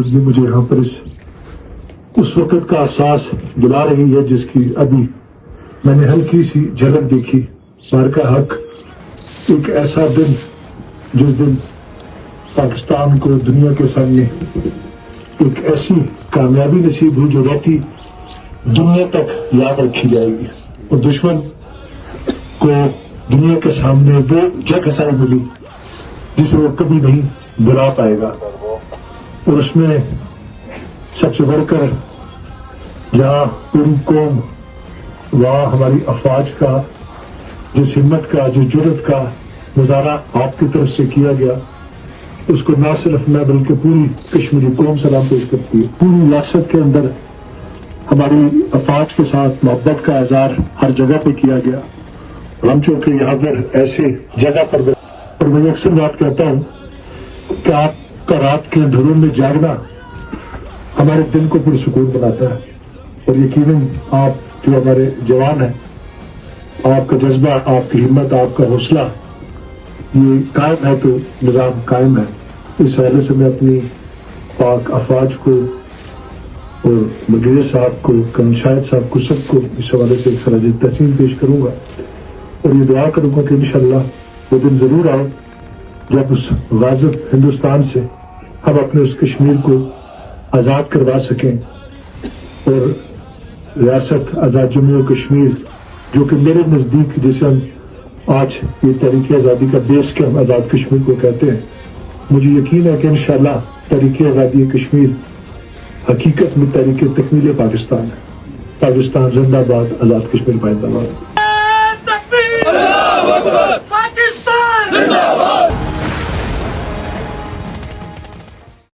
یہ مجھے یہاں پر اس وقت کا احساس دلا رہی ہے جس کی ابھی میں نے ہلکی سی جھلک دیکھی. مارکہ حق ایک ایسا دن جس دن پاکستان کو دنیا کے سامنے ایک ایسی کامیابی نصیب ہوئی جو رہتی دنیا تک یاد رکھی جائے گی, اور دشمن کو دنیا کے سامنے وہ جگ ہسائی ملی جسے وہ کبھی نہیں بلا پائے گا. اور اس میں سب سے بڑھ کر جہاں پوری قوم وہاں ہماری افواج کا جس ہمت کا جس جرت کا مظاہرہ آپ کی طرف سے کیا گیا اس کو نہ صرف میں بلکہ پوری کشمیری قوم سلام پیش کرتی ہے. پوری ریاست کے اندر ہماری افواج کے ساتھ محبت کا اظہار ہر جگہ پہ کیا گیا. ہم چونکہ یہاں پر ایسے جگہ پر اور میں اکثر بات کہتا ہوں کہ آپ کا رات کے اندھیروں میں جاگنا ہمارے دل کو پرسکون بناتا ہے, اور یقیناً آپ جو ہمارے جوان ہیں آپ کا جذبہ آپ کی ہمت آپ کا حوصلہ یہ قائم ہے تو نظام قائم ہے. اس حوالے سے میں اپنی پاک افواج کو اور مدیر صاحب کو کنشاید صاحب کو سب کو اس حوالے سے خراج تحسین پیش کروں گا, اور یہ دعا کروں گا کہ انشاءاللہ وہ دن ضرور آئے جب اس غاضب ہندوستان سے ہم اپنے اس کشمیر کو آزاد کروا سکیں, اور ریاست آزاد جموں و کشمیر جو کہ میرے نزدیک جسے ہم آج یہ تحریک آزادی کا بیس کے ہم آزاد کشمیر کو کہتے ہیں, مجھے یقین ہے کہ انشاءاللہ تحریک آزادی کشمیر حقیقت میں تحریک تکمیل پاکستان ہے. پاکستان زندہ باد, آزاد کشمیر پائندہ باد.